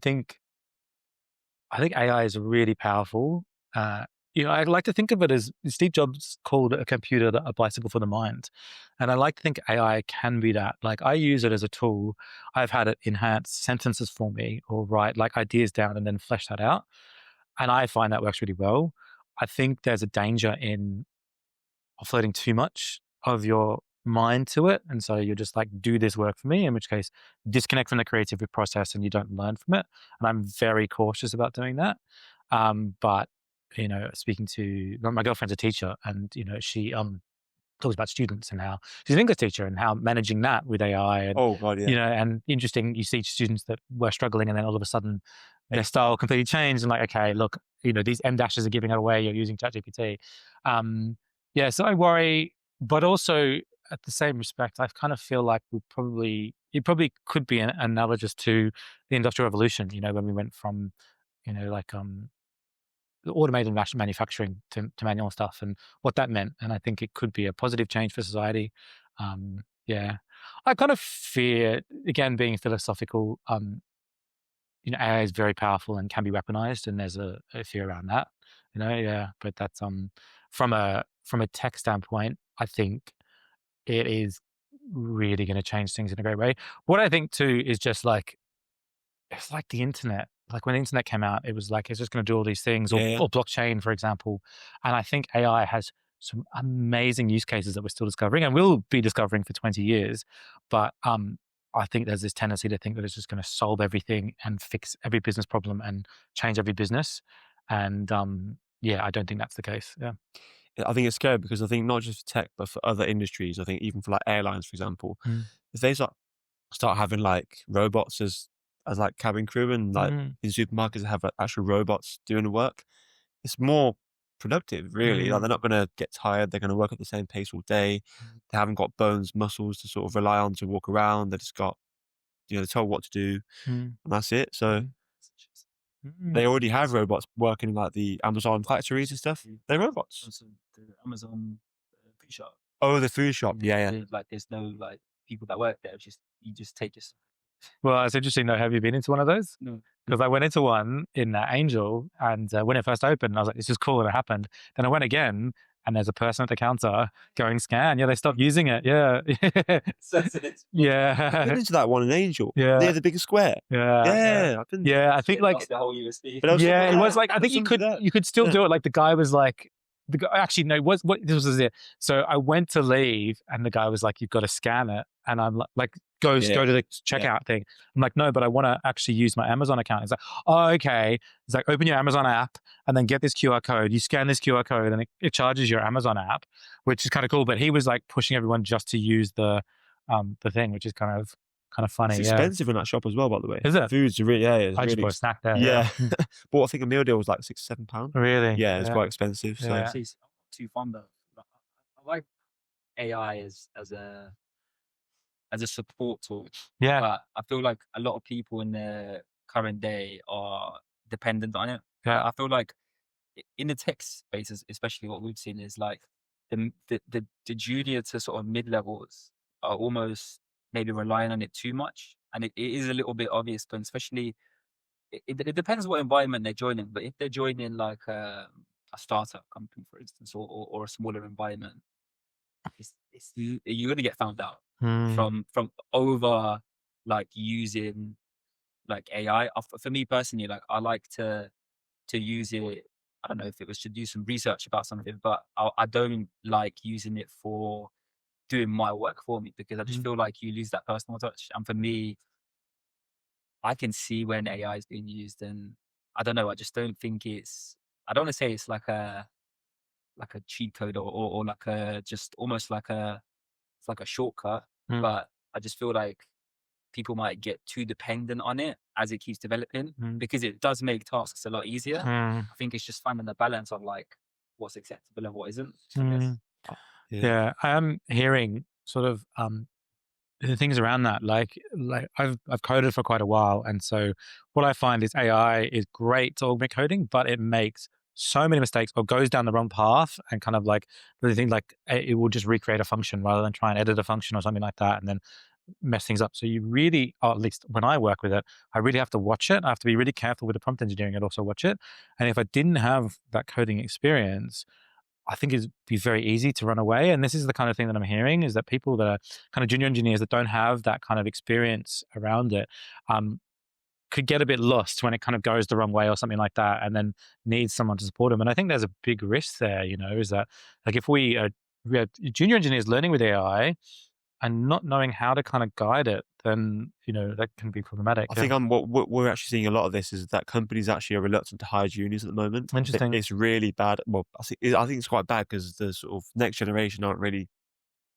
S2: think AI is really powerful. I like to think of it as Steve Jobs called a computer a bicycle for the mind. And I like to think AI can be that. Like, I use it as a tool. I've had it enhance sentences for me or write like ideas down and then flesh that out. And I find that works really well. I think there's a danger in offloading too much of your mind to it. And so you're just like, do this work for me, in which case disconnect from the creative process and you don't learn from it. And I'm very cautious about doing that. But speaking to my girlfriend's a teacher, and she talks about students and how she's an English teacher and how managing that with AI. And,
S3: oh God, yeah.
S2: And interesting, you see students that were struggling, and then all of a sudden their style completely changed. And like, okay, look, these M dashes are giving it away. You're using ChatGPT. So I worry, but also at the same respect, I kind of feel like it probably could be an analogous to the Industrial Revolution. When we went from, automated manufacturing to manual stuff and what that meant. And I think it could be a positive change for society. I kind of fear, again, being philosophical, AI is very powerful and can be weaponized, and there's a fear around that, but that's from a tech standpoint, I think it is really going to change things in a great way. What I think too is just like, it's like the internet. Like when the internet came out, it was like, it's just going to do all these things, or blockchain, for example. And I think AI has some amazing use cases that we're still discovering and will be discovering for 20 years. But I think there's this tendency to think that it's just going to solve everything and fix every business problem and change every business. And I don't think that's the case. Yeah.
S3: I think it's scary because I think not just for tech, but for other industries, I think even for like airlines, for example, if they start having like robots as like cabin crew, and like in supermarkets have like actual robots doing the work, it's more productive, really. Like they're not going to get tired. They're going to work at the same pace all day. They haven't got bones, muscles to sort of rely on to walk around. They just got, they're told what to do, and that's it. So they already have robots working in like the Amazon factories and stuff. They're robots.
S1: Also, the Amazon food shop.
S3: Oh, the food shop. Yeah.
S1: Like there's no like people that work there. You just take your.
S2: Well, it's interesting though. Have you been into one of those?
S1: No.
S2: Because I went into one in Angel, and when it first opened, I was like, this is cool, and it happened. Then I went again, and there's a person at the counter going scan. Yeah, they stopped using it. Yeah. Yeah.
S3: I've been into that one in Angel.
S2: Yeah.
S3: Near the bigger square.
S2: Yeah.
S3: Yeah. I've been.
S2: Yeah, I think like.
S1: The whole USB.
S2: But it was like, I think you could still do it. Like the guy was like, actually no, what this was it. So I went to leave, and the guy was like, you've got to scan it, and I'm like. Go to the checkout thing. I'm like, no, but I want to actually use my Amazon account. It's like, oh, okay. It's like, open your Amazon app and then get this QR code. You scan this QR code and it charges your Amazon app, which is kind of cool. But he was like pushing everyone just to use the thing, which is kind of kind of funny.
S3: It's
S2: Yeah.
S3: expensive in that shop as well, by the way.
S2: Is it?
S3: Food's really, it's
S2: I just
S3: really
S2: bought a snack there.
S3: yeah. Bought, I think a meal deal was like £6-7.
S2: Really?
S3: Yeah, it's quite expensive. So
S2: Yeah.
S1: Actually, I'm not too fond of. I like AI as a support tool.
S2: Yeah.
S1: But I feel like a lot of people in the current day are dependent on it.
S2: Yeah.
S1: I feel like in the tech spaces, especially what we've seen is like the junior to sort of mid levels are almost maybe relying on it too much, and it is a little bit obvious. But especially, it depends what environment they're joining. But if they're joining like a startup company, for instance, or a smaller environment, you're gonna get found out from over like using like AI. For me personally, like I like to use it. I don't know if it was to do some research about something, but I don't like using it for doing my work for me, because I just feel like you lose that personal touch. And for me, I can see when AI is being used, and I don't know. I just don't think I don't want to say it's like a cheat code or like a just almost like it's like a shortcut, but I just feel like people might get too dependent on it as it keeps developing, because it does make tasks a lot easier. I think it's just finding the balance of like what's acceptable and what isn't.
S2: Yeah, I am hearing sort of the things around that. Like I've coded for quite a while, and so what I find is AI is great to augment coding, but it makes so many mistakes or goes down the wrong path, and kind of like really think like it will just recreate a function rather than try and edit a function or something like that, and then mess things up. So you really, or at least when I work with it, I really have to watch it. I have to be really careful with the prompt engineering and also watch it. And if I didn't have that coding experience, I think it'd be very easy to run away. And this is the kind of thing that I'm hearing, is that people that are kind of junior engineers that don't have that kind of experience around it, could get a bit lost when it kind of goes the wrong way or something like that, and then needs someone to support them. And I think there's a big risk there, is that like if we have junior engineers learning with AI and not knowing how to kind of guide it, then, that can be problematic.
S3: I think what we're actually seeing a lot of this is that companies actually are reluctant to hire juniors at the moment.
S2: Interesting.
S3: It's really bad. Well, I think it's quite bad because the sort of next generation aren't really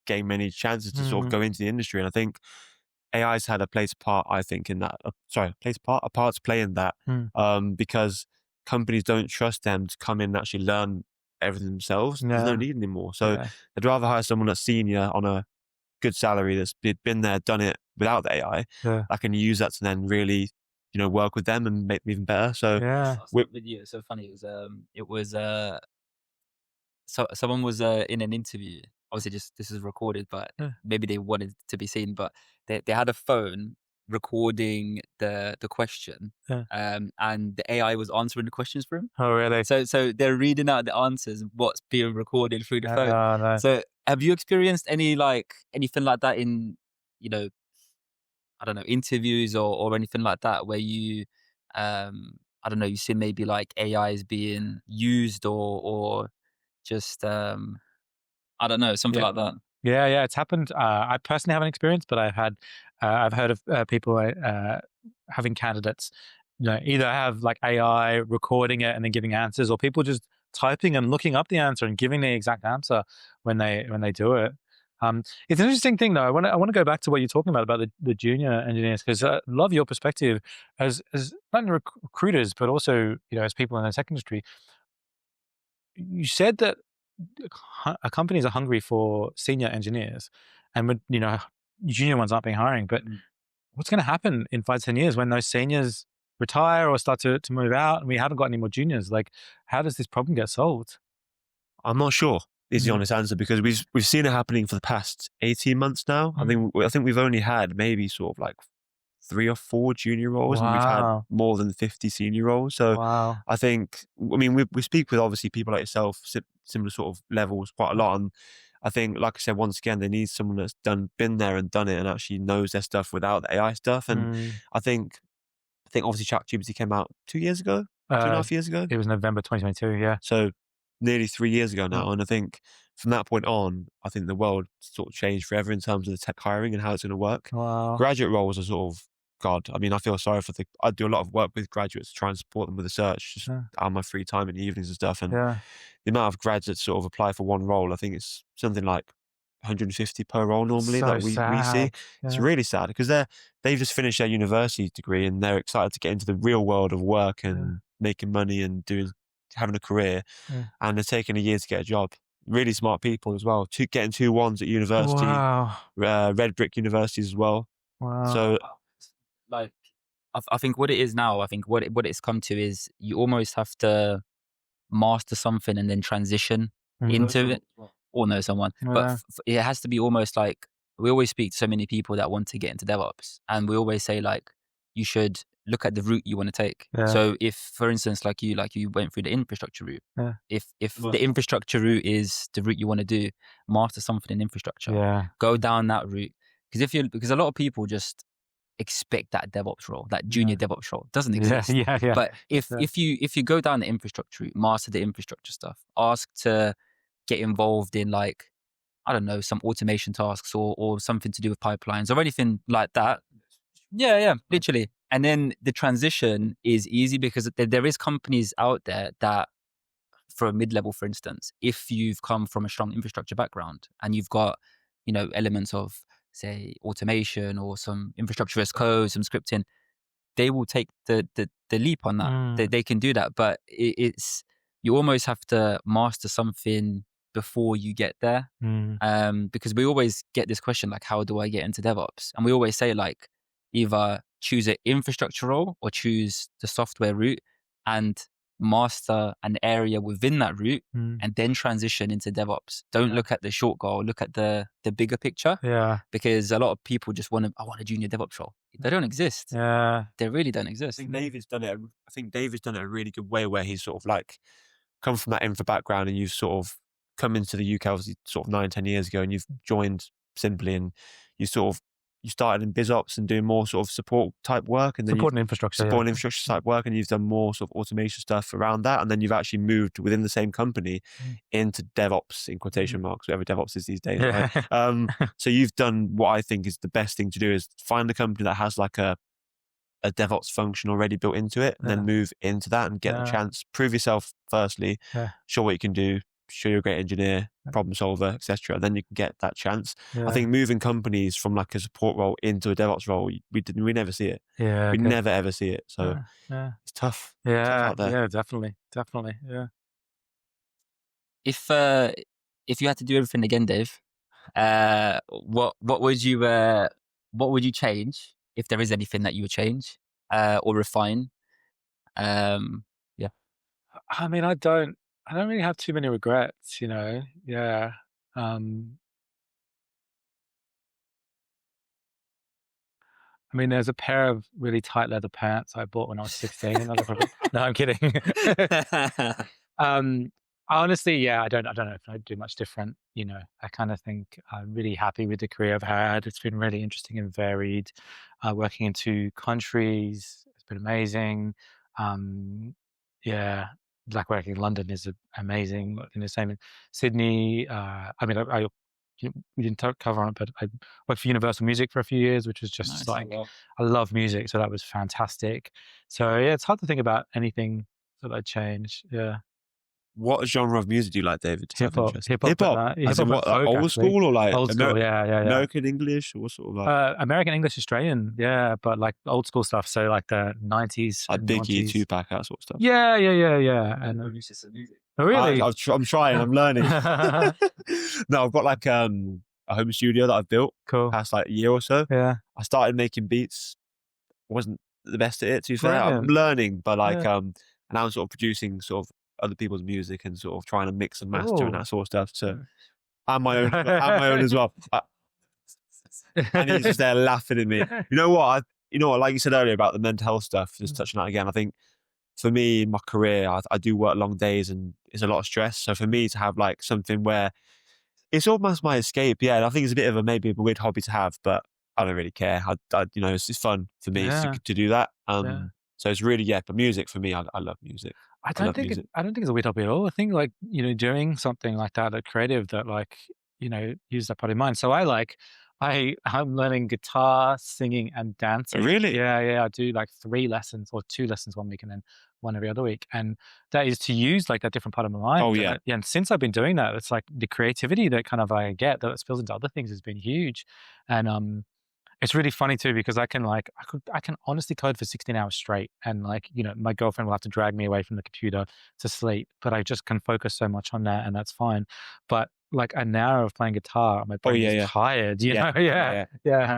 S3: getting many chances to sort of go into the industry. And I think AI's had a part to play in that, because companies don't trust them to come in and actually learn everything themselves. There's no need anymore. So they'd rather hire someone that's senior on a good salary, that's been there, done it without the AI. I can use that to then really, work with them and make them even better. So
S1: video. So funny. It was so someone was in an interview. Obviously, this is recorded, but maybe they wanted to be seen. But they had a phone recording the question, and the AI was answering the questions for him.
S2: Oh, really?
S1: So they're reading out the answers, what's being recorded through the phone.
S2: No.
S1: So have you experienced anything like that in, I don't know, interviews or anything like that, where you, I don't know, you see maybe like AI is being used or just, I don't know, something like that.
S2: Yeah, it's happened. I personally haven't experienced, but I've heard of people having candidates, either have like AI recording it and then giving answers, or people just typing and looking up the answer and giving the exact answer when they do it. It's an interesting thing, though. I want to go back to what you're talking about the junior engineers, because I love your perspective as not only recruiters, but also as people in the tech industry. You said that companies are hungry for senior engineers, and junior ones aren't being hiring. But what's going to happen in 5-10 years when those seniors retire or start to move out, and we haven't got any more juniors? Like, how does this problem get solved?
S3: I'm not sure is the honest answer, because we've seen it happening for the past 18 months now. I think we've only had maybe sort of like 3 or 4 junior roles, and we've had more than 50 senior roles. So I think, we speak with obviously people like yourself, similar sort of levels quite a lot. And I think, like I said, once again, they need someone that's been there and done it and actually knows their stuff without the AI stuff. And I think obviously ChatGPT came out 2 years ago, 2.5 years ago.
S2: It was November 2022, yeah.
S3: So nearly 3 years ago now. And I think from that point on, I think the world sort of changed forever in terms of the tech hiring and how it's going to work.
S2: Wow.
S3: Graduate roles are sort of, I feel sorry for I do a lot of work with graduates to try and support them with research, just on my free time in the evenings and stuff. And the amount of graduates sort of apply for one role, I think it's something like 150 per role normally
S2: So
S3: that we see.
S2: sad.
S3: It's
S2: Yeah.
S3: really sad because they've just finished their university degree and they're excited to get into the real world of work and making money and having a career, and they're taking a year to get a job. Really smart people as well. Getting 2-1s at university,
S2: Wow.
S3: red brick universities as well.
S2: Wow.
S3: So
S1: like I think what it is now, I think what it's come to is you almost have to master something and then transition into it, or know someone. But it has to be almost like, we always speak to so many people that want to get into DevOps, and we always say like, you should look at the route you want to take. So if, for instance, like you went through the infrastructure route, if the infrastructure route is the route you want to do, master something in infrastructure, go down that route. Because a lot of people just expect that DevOps role, that junior DevOps role doesn't exist. But if you go down the infrastructure route, master the infrastructure stuff, ask to get involved in like, I don't know, some automation tasks or something to do with pipelines or anything like that. Yeah, literally. And then the transition is easy because there is companies out there that, for a mid-level, for instance, if you've come from a strong infrastructure background and you've got, elements of, say, automation or some infrastructure as code, some scripting, they will take the leap on that. They can do that, but it's you almost have to master something before you get there. Because we always get this question like, how do I get into DevOps? And we always say like, either choose an infrastructure role or choose the software route and master an area within that route and then transition into DevOps. Don't look at the short goal, look at the bigger picture. Because a lot of people just want a junior DevOps role. They don't exist. They really don't exist.
S3: I think David's done it a really good way, where he's sort of like come from that infra background and you've sort of come into the UK obviously sort of 9-10 years ago, and you've joined Simply, and you started in BizOps and doing more sort of support type work, and then supporting infrastructure type work, and you've done more sort of automation stuff around that, and then you've actually moved within the same company into DevOps in quotation marks, whatever DevOps is these days. Right? So you've done what I think is the best thing to do, is find a company that has like a DevOps function already built into it, and then move into that and get the chance. Prove yourself firstly, show what you can do, show you're a great engineer, problem solver, etc. Then you can get that chance. I think moving companies from like a support role into a DevOps role, we never see it. We never ever see it. So it's tough. Tough out there.
S2: Definitely. Yeah.
S1: If you had to do everything again, Dave, what would you change, if there is anything that you would change or refine?
S2: I mean, I don't really have too many regrets, I mean, there's a pair of really tight leather pants I bought when I was 16. No, I'm kidding. Honestly, I don't know if I'd do much different. I kind of think I'm really happy with the career I've had. It's been really interesting and varied. Working in 2 countries, it's been amazing. Like working in London is amazing. Working the same in Sydney. We didn't cover on it, but I worked for Universal Music for a few years, which was just nice. I love music, so that was fantastic. So it's hard to think about anything that I'd change.
S3: What genre of music do you like, David?
S2: Hip hop.
S3: As in what, old school or like
S2: old school?
S3: American English, or what sort of like?
S2: American English, Australian, but like old school stuff. So like the 90s,
S3: like Biggie, Tupac, that sort of stuff.
S2: Yeah. And oh, really?
S3: I'm trying. I'm learning. No, I've got like a home studio that I've built.
S2: Cool.
S3: Past like a year or so.
S2: Yeah.
S3: I started making beats. Wasn't the best at it, to be fair. I'm learning, but like and now I'm sort of producing sort of other people's music and sort of trying to mix and master and that sort of stuff. So and my own as well. And he's just there laughing at me. You know what? Like you said earlier about the mental health stuff, just touching that again. I think for me in my career, I do work long days and it's a lot of stress. So for me to have like something where it's almost my escape, and I think it's a bit of maybe a weird hobby to have, but I don't really care. It's fun for me to do that. So it's really, but music for me, I love music.
S2: I don't think it's a weird hobby at all. I think like, doing something like that, a creative that like, use that part of mind. So I I'm learning guitar, singing, and dancing.
S3: Really?
S2: Yeah. I do like 3 lessons or 2 lessons one week and then one every other week. And that is to use like that different part of my mind.
S3: Oh, yeah.
S2: And since I've been doing that, it's like the creativity that kind of I get that spills into other things has been huge. And it's really funny too, because I can honestly code for 16 hours straight, and like, my girlfriend will have to drag me away from the computer to sleep, but I just can focus so much on that, and that's fine. But like an hour of playing guitar, my brain is tired, you know? Yeah.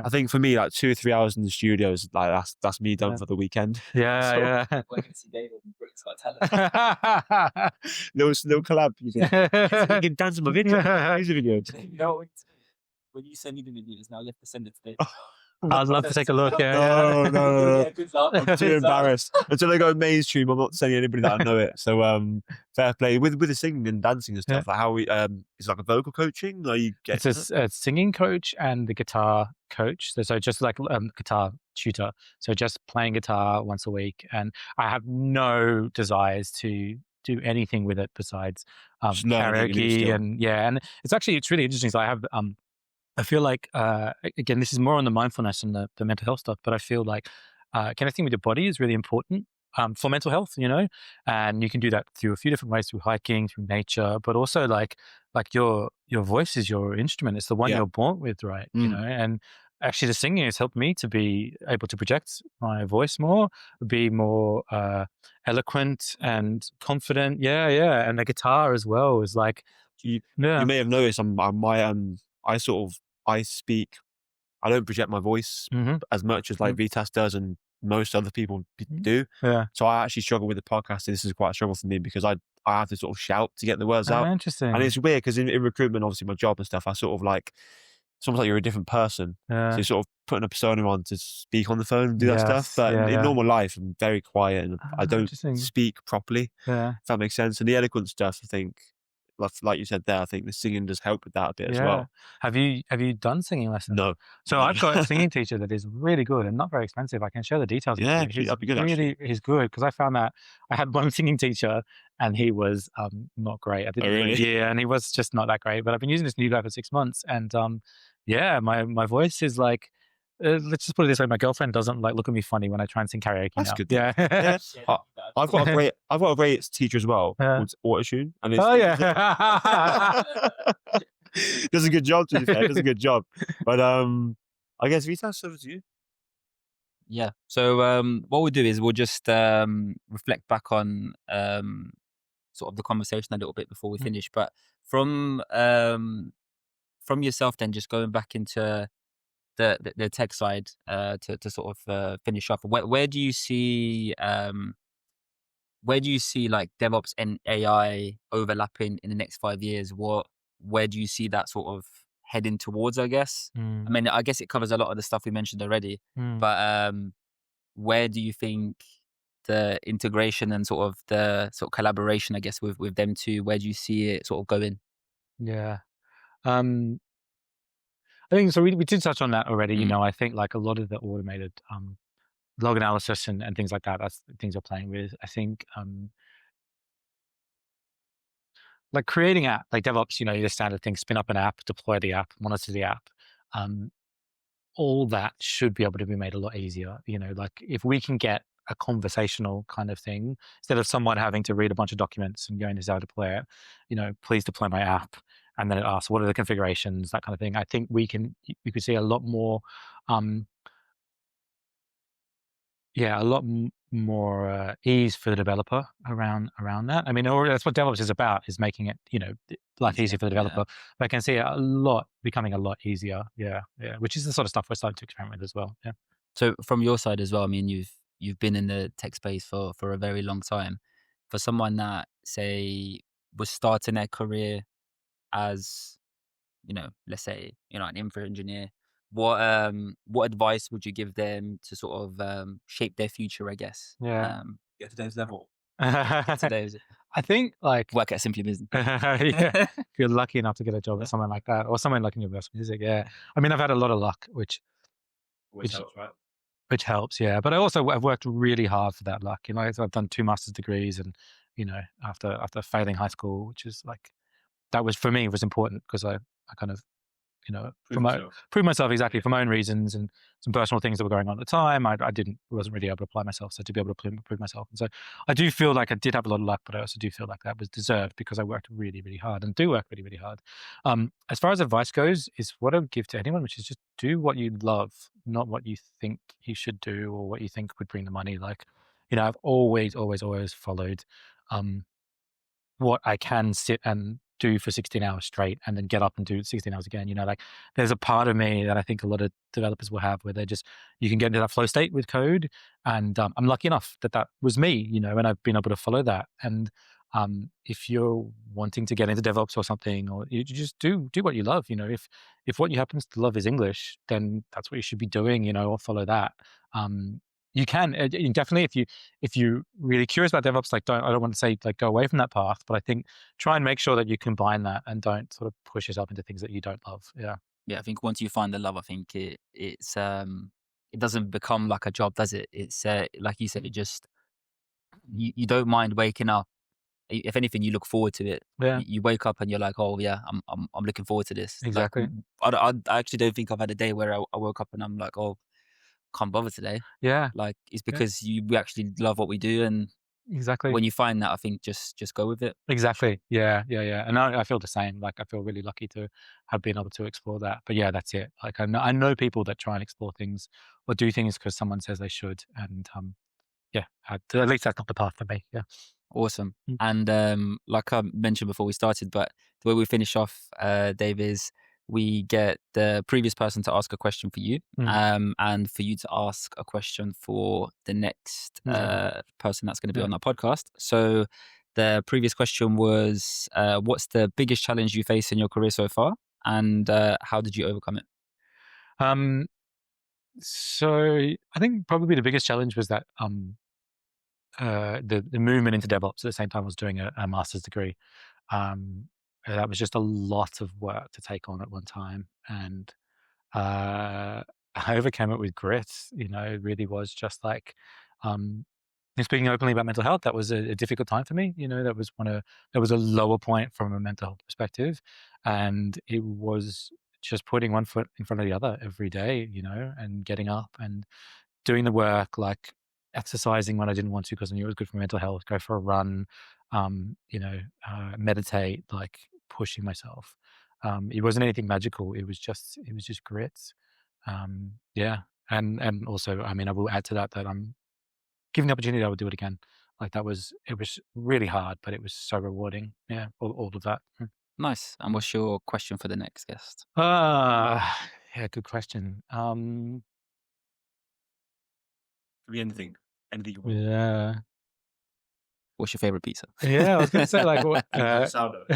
S3: I think for me, like 2 or 3 hours in the studio is like, that's me done for the weekend.
S2: Yeah.
S1: Well, I can see David and Brooks got talent.
S3: little collab. You can dance in my video. Here's a video.
S1: No, when you send me the videos, now you have to send it to David.
S2: I'd love to take a look.
S3: No.
S1: Yeah, good luck.
S3: I'm too embarrassed. Until I go mainstream, I'm not sending anybody that I know it. So fair play with the singing and dancing and stuff. Like how we it's like a vocal coaching. Or you get
S2: it's a singing coach and the guitar coach. So just like guitar tutor. So just playing guitar once a week, and I have no desires to do anything with it besides karaoke and it's really interesting. So I have I feel like, again, this is more on the mindfulness and the mental health stuff, but I feel like connecting with your body is really important for mental health, and you can do that through a few different ways, through hiking, through nature, but also like your voice is your instrument. It's the one you're born with, right? And actually the singing has helped me to be able to project my voice more, be more eloquent and confident. Yeah. And the guitar as well is like,
S3: you may have noticed I speak, I don't project my voice as much as like Vytas does and most other people do.
S2: Yeah.
S3: So I actually struggle with the podcast. This is quite a struggle for me because I have to sort of shout to get the words out.
S2: Interesting.
S3: And it's weird because in recruitment, obviously my job and stuff, I sort of like, it's almost like you're a different person.
S2: Yeah.
S3: So you're sort of putting a persona on to speak on the phone and do that stuff. But in normal life, I'm very quiet and I don't speak properly.
S2: Yeah.
S3: If that makes sense. And the eloquent stuff, I think, like you said there, I think the singing does help with that a bit as well.
S2: Have you done singing lessons?
S3: No.
S2: So I've got a singing teacher that is really good and not very expensive. I can share the details.
S3: Yeah, that'd be good.
S2: He's good, because I found that I had one singing teacher and he was not great. Yeah, and he was just not that great. But I've been using this new guy for 6 months, and my voice is like. Let's just put it this way: my girlfriend doesn't like look at me funny when I try and sing karaoke.
S3: That's
S2: now.
S3: good.
S2: Yeah.
S3: I've got a great teacher as well called Odyssey. And does a good job, to be fair. Does a good job. But I guess Vytas, over to you.
S1: Yeah. So what we'll do is we'll just reflect back on sort of the conversation a little bit before we finish. But from yourself, then just going back into the tech side to sort of finish off. Where do you see like DevOps and AI overlapping in the next 5 years? Where do you see that sort of heading towards, I guess? I mean, I guess it covers a lot of the stuff we mentioned already, but where do you think the integration and sort of collaboration, I guess, with them two, where do you see it sort of going?
S2: Yeah. I think so. We did touch on that already. I think like a lot of the automated log analysis and things like that, that's things we're playing with. I think like creating app, like DevOps, the standard thing, spin up an app, deploy the app, monitor the app. All that should be able to be made a lot easier. Like if we can get a conversational kind of thing, instead of someone having to read a bunch of documents and going to how to deploy it, please deploy my app. And then it asks, what are the configurations, that kind of thing. I think we could see a lot more, more ease for the developer around that. I mean, that's what DevOps is about, is making it, life easier for the developer. Yeah. But I can see becoming a lot easier. Yeah. Which is the sort of stuff we're starting to experiment with as well. Yeah.
S1: So from your side as well, I mean, you've been in the tech space for a very long time. For someone that, say, was starting their career as, let's say, an infra engineer, what advice would you give them to sort of shape their future, I guess?
S3: Get to today's level.
S2: I think like
S1: work at Simply Business.
S2: If you're lucky enough to get a job at somewhere like that, or somewhere like in University Music. Yeah. I mean, I've had a lot of luck, which
S3: helps, right?
S2: Which helps, yeah. But I've worked really hard for that luck. I've done 2 master's degrees, and after failing high school, which is like, that was for me was important, because I kind of prove myself exactly for my own reasons and some personal things that were going on at the time. I wasn't really able to apply myself, so to be able to prove myself. And so I do feel like I did have a lot of luck, but I also do feel like that was deserved because I worked really, really hard and do work really, really hard. As far as advice goes, is what I would give to anyone, which is just do what you love, not what you think you should do or what you think would bring the money. Like, I've always followed what I can sit and do for 16 hours straight and then get up and do 16 hours again. Like there's a part of me that I think a lot of developers will have where you can get into that flow state with code. And I'm lucky enough that was me, and I've been able to follow that. And if you're wanting to get into DevOps or something, or you just do what you love, if what you happens to love is English, then that's what you should be doing, or follow that. You can definitely, if you're really curious about DevOps, like I don't want to say like go away from that path, but I think try and make sure that you combine that and don't sort of push yourself into things that you don't love. Yeah.
S1: Yeah, I think once you find the love, I think it doesn't become like a job, does it? It's like you said, it just you don't mind waking up. If anything, you look forward to it.
S2: Yeah.
S1: You wake up and you're like, oh yeah, I'm looking forward to this.
S2: Exactly.
S1: Like, I actually don't think I've had a day where I woke up and I'm like, oh, can't bother today.
S2: Yeah.
S1: Like it's because we actually love what we do, and
S2: exactly
S1: when you find that, I think just go with it.
S2: Exactly. Yeah. And I feel the same. Like I feel really lucky to have been able to explore that. But yeah, that's it. Like I know people that try and explore things or do things because someone says they should, and at least that's not the path for me. Yeah.
S1: Awesome. And like I mentioned before we started, but the way we finish off, Dave, is we get the previous person to ask a question for you, and for you to ask a question for the next person that's going to be on our podcast. So the previous question was, what's the biggest challenge you face in your career so far, and how did you overcome it?
S2: So I think probably the biggest challenge was that the movement into DevOps at the same time I was doing a master's degree. That was just a lot of work to take on at one time, and I overcame it with grit. It really was just like speaking openly about mental health. That was a difficult time for me. That was a lower point from a mental health perspective, and it was just putting one foot in front of the other every day. And getting up and doing the work, like exercising when I didn't want to because I knew it was good for mental health. Go for a run, meditate, like pushing myself. It wasn't anything magical. It was just grit. And also, I will add to that I'm given the opportunity, I would do it again. Like it was really hard, but it was so rewarding. Yeah, all of that.
S1: Nice. And what's your question for the next guest?
S2: Yeah, good question.
S3: Could be anything you want.
S2: Yeah.
S1: What's your favorite pizza?
S2: Yeah, I was going to say like what?
S3: Sourdough.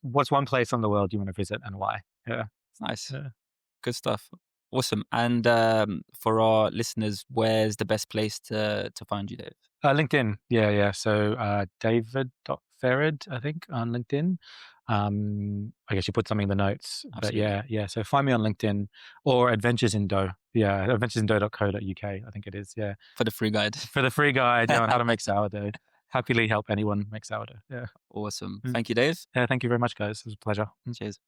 S2: What's one place on the world you want to visit and why? Yeah,
S1: nice.
S2: Yeah.
S1: Good stuff. Awesome. And for our listeners, where's the best place to find you, Dave?
S2: LinkedIn. Yeah. So David.Ferrid, I think, on LinkedIn. I guess you put something in the notes.
S1: Absolutely.
S2: But yeah. So find me on LinkedIn or Adventures in Dough. Yeah, adventuresindough.co.uk, I think it is. Yeah.
S1: For the free guide.
S2: For the free guide on how to make sourdough. Happily help anyone make sourdough. Yeah.
S1: Awesome. Thank you, Dave.
S2: Yeah, thank you very much, guys. It was a pleasure.
S1: Cheers.